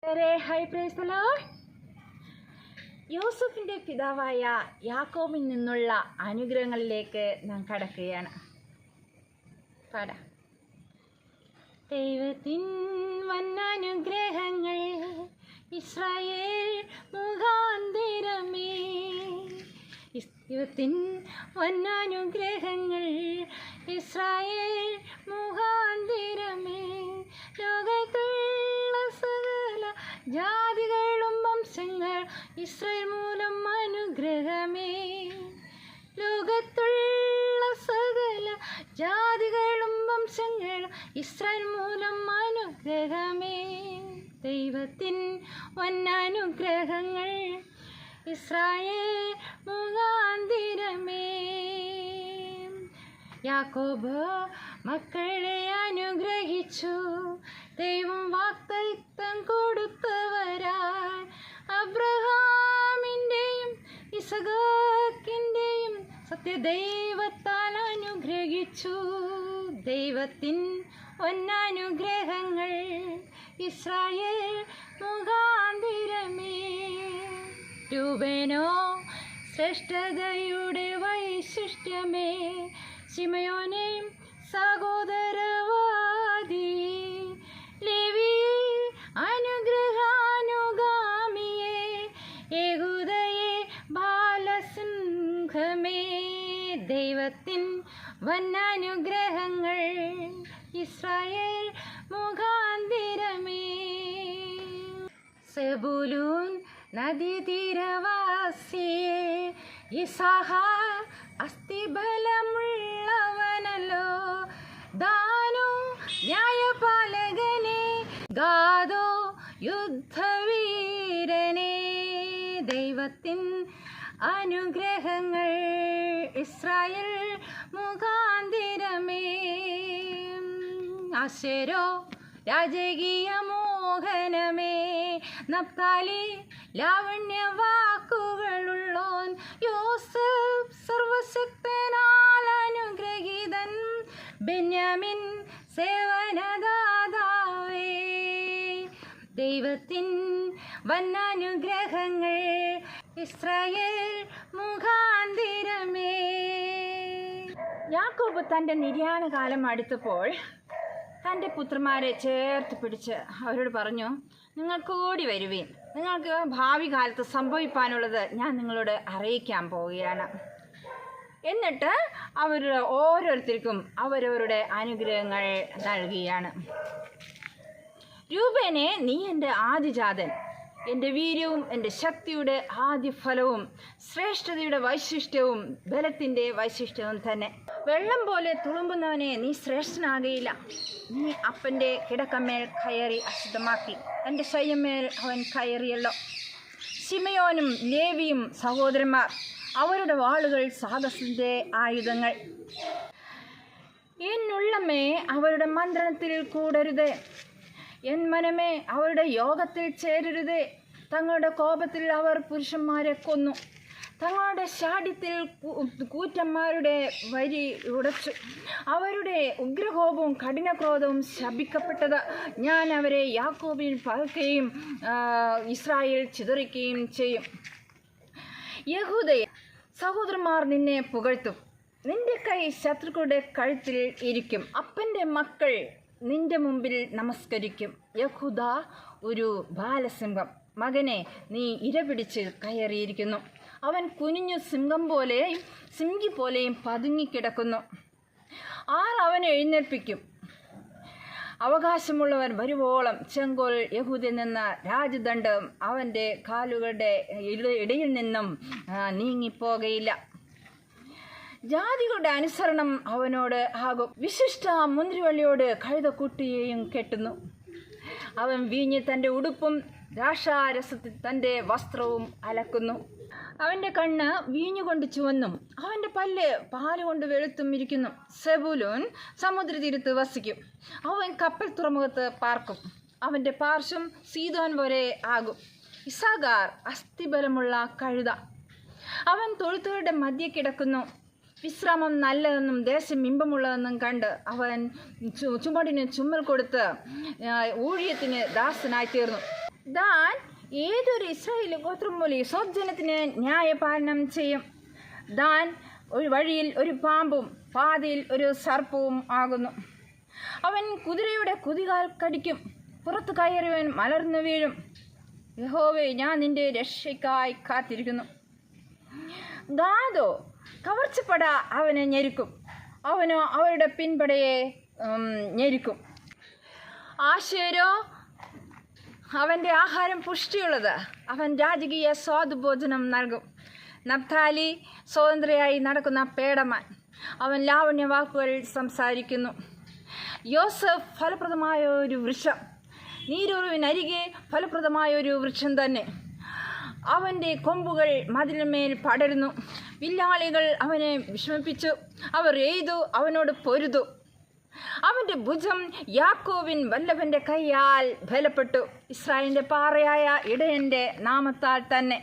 High praise the Lord. യോസഫിൻ്റെ പിതാവായ യാക്കോബിൽ നിന്നുള്ള അനുഗ്രഹങ്ങളിലേക്ക് നാം കടക്കുകയാണ്. പാടാം. ദൈവത്തിൻ വന്നനുഗ്രഹങ്ങൾ ഇസ്രായേൽ മുഖാന്തരമേ, ദൈവത്തിൻ വന്നനുഗ്രഹങ്ങൾ ഇസ്രായേൽ മുഖാന്തരമേ, ലോകത്തുള്ള സകല ജാതികളും വംശങ്ങൾ ഇസ്രായേൽ മൂലം അനുഗ്രഹമേ, ലോകത്തുള്ള സകല ജാതികളും വംശങ്ങൾ ഇസ്രായേൽ മൂലം അനുഗ്രഹമേ, ദൈവത്തിൻ വന്നനുഗ്രഹങ്ങൾ ഇസ്രായേൽ മുഖാന്തരമേ. യാക്കോബ് മക്കളെ അനുഗ്രഹിച്ചു, ദൈവം വാഗ്ദത്തം കൊടുത്തവരാൽ അബ്രഹാമിൻ്റെയും ഇസഹാക്കിൻ്റെയും സത്യദൈവത്താൽ അനുഗ്രഹിച്ചു, ദൈവത്തിൻ ഒന്നനുഗ്രഹങ്ങൾ ഇസ്രായേൽ മുഖാന്തരമേ. രൂപേനോ ശ്രേഷ്ഠതയുടെ വൈശിഷ്ട്യമേ, ശിമയോനെ സഹോദരവാദി, ലേവിയെ അനുഗ്രഹാനുഗാമിയെ, യഹൂദയെ ബാലസിംഹമേ, ദൈവത്തിൻ വന്നനുഗ്രഹങ്ങൾ ഇസ്രായേൽ മുഖാന്തരമേ. സെബൂലൂൻ നദീതീരവാസിയെ, യിസ്സാഖാർ അസ്ഥിബലമുള്ളവനല്ലോ, ദാനോ ന്യായപാലകനെ, ഗാദോ യുദ്ധവീരനെ, ദൈവത്തിൻ അനുഗ്രഹങ്ങൾ ഇസ്രായേൽ മുഖാന്തരമേ. ആശേരോ രാജകീയ മോഹനമേ, നഫ്താലി ലാവണ്യവാക്കുകളുള്ളോൻ, യോസഫ് സർവശക്തനാൽ അനുഗ്രഹീതൻ, ബെന്യാമിൻ സേവനദാതാവേ, ദൈവത്തിൻ വന്നനുഗ്രഹങ്ങൾ ഇസ്രായേൽ മുഖാന്തരമേ. യാക്കോബ് തൻ്റെ നിര്യാണകാലം അടുത്തപ്പോൾ തൻ്റെ പുത്രന്മാരെ ചേർത്ത് പിടിച്ച് അവരോട് പറഞ്ഞു, നിങ്ങൾക്ക് ഓടി വരുവീൻ, നിങ്ങൾക്ക് ഭാവി കാലത്ത് സംഭവിക്കാനുള്ളത് ഞാൻ നിങ്ങളോട് അറിയിക്കാൻ പോവുകയാണ്. എന്നിട്ട് അവരുടെ ഓരോരുത്തർക്കും അവരവരുടെ അനുഗ്രഹങ്ങൾ നൽകുകയാണ്. രൂപേനെ, നീ എൻ്റെ ആദിജാതൻ, എൻ്റെ വീര്യവും എൻ്റെ ശക്തിയുടെ ആദ്യഫലവും ശ്രേഷ്ഠതയുടെ വൈശിഷ്ട്യവും ബലത്തിൻ്റെ വൈശിഷ്ട്യവും തന്നെ. വെള്ളം പോലെ തുളുമ്പുന്നവനെ നീ ശ്രേഷ്ഠനാകയില്ല. നീ അപ്പൻ്റെ കിടക്കമേൽ കയറി അശുദ്ധമാക്കി, എൻ്റെ ശയ്യമേൽ അവൻ കയറിയല്ലോ. ശിമയോനും ലേവിയും സഹോദരന്മാർ, അവരുടെ വാളുകൾ സാഹസത്തിൻ്റെ ആയുധങ്ങൾ. എന്നുള്ളമേ അവരുടെ മന്ത്രണത്തിൽ കൂടരുതേ, എൻ മനമേ അവരുടെ യോഗത്തിൽ ചേരരുതേ. തങ്ങളുടെ കോപത്തിൽ അവർ പുരുഷന്മാരെ കൊന്നു, തങ്ങളുടെ ശാഠ്യത്തിൽ കൂറ്റന്മാരുടെ വരി ഉടച്ചു. അവരുടെ ഉഗ്രകോപവും കഠിനക്രോധവും ശപിക്കപ്പെട്ടത്. ഞാൻ അവരെ യാക്കോബിൽ പകക്കുകയും ഇസ്രായേൽ ചിതറിക്കുകയും ചെയ്യും. യഹൂദയെ, സഹോദരന്മാർ നിന്നെ പുകഴ്ത്തും, നിന്റെ കൈ ശത്രുക്കളുടെ കഴുത്തിൽ ഇരിക്കും. അപ്പൻ്റെ മക്കൾ നിന്റെ മുമ്പിൽ നമസ്കരിക്കും. യഹൂദ ഒരു ബാലസിംഹം, മകനെ നീ ഇരപിടിച്ച് കയറിയിരിക്കുന്നു. അവൻ കുനിഞ്ഞു സിംഹം പോലെയും സിംഹി പോലെയും പതുങ്ങിക്കിടക്കുന്നു. ആർ അവനെ എഴുന്നേൽപ്പിക്കും? അവകാശമുള്ളവൻ വരുവോളം ചെങ്കോൽ യഹൂദിൽ നിന്ന് രാജദണ്ഡം അവൻ്റെ കാലുകളുടെ ഇടയിൽ നിന്നും നീങ്ങിപ്പോകയില്ല. ജാതികളുടെ അനുസരണം അവനോട് ആകും. വിശിഷ്ട മുന്തിരിവള്ളിയോട് കഴുതക്കുട്ടിയെയും കെട്ടുന്നു. അവൻ വീഞ്ഞ് തൻ്റെ ഉടുപ്പും ദ്രാക്ഷാരസത്തിൽ തൻ്റെ വസ്ത്രവും അലക്കുന്നു. അവൻ്റെ കണ്ണ് വീഞ്ഞുകൊണ്ട് ചുവന്നും അവൻ്റെ പല്ല് പാലുകൊണ്ട് വെളുത്തും ഇരിക്കുന്നു. സെബൂലൂൻ സമുദ്രതീരത്ത് വസിക്കും, അവൻ കപ്പൽ തുറമുഖത്ത് പാർക്കും. അവൻ്റെ പാർശ്വം സീദോൻ പോലെ ആകും. ഇസ്സാഖാർ അസ്ഥിബലമുള്ള കഴുത, അവൻ തൊഴുത്തുകളുടെ മധ്യേ കിടക്കുന്നു. വിശ്രാമം നല്ലതെന്നും ദേശം ഇമ്പമുള്ളതെന്നും കണ്ട് അവൻ ചുമടിന് ചുമ്മൽ കൊടുത്ത് ഊഴിയത്തിന് ദാസനായി തീർന്നു. ദാൻ ഏതൊരു ഇസ്രായേൽ ഗോത്രം പോലെ സ്വജനത്തിന് ന്യായപാലനം ചെയ്യും. ദാൻ ഒരു വഴിയിൽ ഒരു പാമ്പും പാതയിൽ ഒരു സർപ്പവും ആകുന്നു. അവൻ കുതിരയുടെ കുതികാൽ കടിക്കും, പുറത്തു കയറിയവൻ മലർന്നു വീഴും. യഹോവേ, ഞാൻ നിന്റെ രക്ഷയ്ക്കായി കാത്തിരിക്കുന്നു. ഗാദോ കവർച്ചപ്പട അവനെ ഞെരുക്കും, അവനോ അവരുടെ പിൻപടയെ ഞെരുക്കും. ആശേരോ അവൻ്റെ ആഹാരം പുഷ്ടിയുള്ളത്, അവൻ രാജകീയ സ്വാദുഭോജനം നൽകും. നഫ്താലി സ്വതന്ത്രയായി നടക്കുന്ന പേടമാൻ, അവൻ ലാവണ്യ വാക്കുകൾ സംസാരിക്കുന്നു. യോസഫ് ഫലപ്രദമായ ഒരു വൃക്ഷം, നീരൂറിനരികെ ഫലപ്രദമായ ഒരു വൃക്ഷം തന്നെ. അവൻ്റെ കൊമ്പുകൾ മതിലിന്മേൽ പടരുന്നു. വില്ലാളികൾ അവനെ വിഷമിപ്പിച്ചു, അവർ എയ്തു അവനോട് പൊരുതു. അവൻ്റെ ഭുജം യാക്കോബിൻ വല്ലഭൻ്റെ കൈയാൽ ബലപ്പെട്ടു, ഇസ്രായേലിൻ്റെ പാറയായ ഇടയൻ്റെ നാമത്താൽ തന്നെ.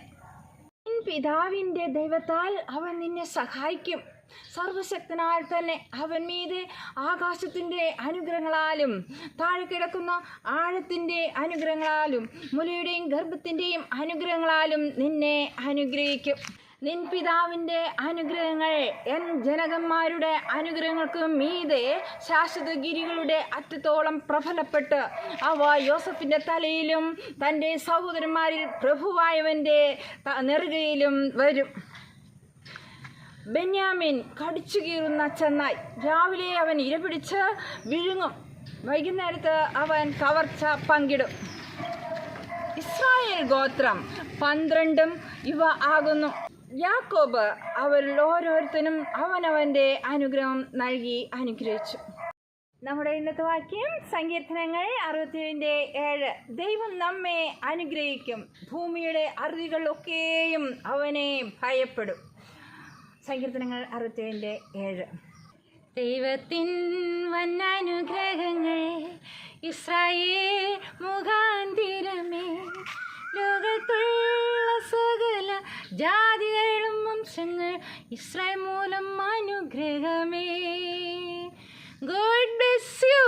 നിൻ പിതാവിൻ്റെ ദൈവത്താൽ അവൻ നിന്നെ സഹായിക്കും. സർവശക്തനാൽ തന്നെ അവൻ മീതെ ആകാശത്തിൻ്റെ അനുഗ്രഹങ്ങളാലും താഴെ കിടക്കുന്ന ആഴത്തിൻ്റെ അനുഗ്രഹങ്ങളാലും മുലയുടെയും ഗർഭത്തിൻ്റെയും അനുഗ്രഹങ്ങളാലും നിന്നെ അനുഗ്രഹിക്കും. നിൻ പിതാവിൻ്റെ അനുഗ്രഹങ്ങൾ എൻ ജനകന്മാരുടെ അനുഗ്രഹങ്ങൾക്ക് മീതെ ശാശ്വതഗിരികളുടെ അറ്റത്തോളം പ്രബലപ്പെട്ട് അവ യോസഫിൻ്റെ തലയിലും തൻ്റെ സഹോദരന്മാരിൽ പ്രഭുവായവൻ്റെ നെറുകയിലും വരും. ബെന്യാമിൻ കടിച്ചു കീറുന്ന ചെന്നായി, രാവിലെ അവൻ ഇരപിടിച്ച് വിഴുങ്ങും, വൈകുന്നേരത്ത് അവൻ കവർച്ച പങ്കിടും. ഇസ്രായേൽ ഗോത്രം 12 ഇവ ആകുന്നു. യാക്കോബ് അവരിൽ ഓരോരുത്തരും അവനവൻ്റെ അനുഗ്രഹം നൽകി അനുഗ്രഹിച്ചു. നമ്മുടെ ഇന്നത്തെ വാക്യം സങ്കീർത്തനങ്ങൾ 67:7. ദൈവം നമ്മെ അനുഗ്രഹിക്കും, ഭൂമിയുടെ അറുതികളൊക്കെയും അവനെ ഭയപ്പെടും. സങ്കീർത്തനങ്ങൾ 67:7. ദൈവത്തിൻ വന്നനുഗ്രഹങ്ങൾ ഇസ്രായേൽ മുഖാന്തിരമേ, ലോകത്തുള്ള സകല ജാതികളും വംശങ്ങൾ ഇസ്രായേൽ മൂലം അനുഗ്രഹമേ. God bless you.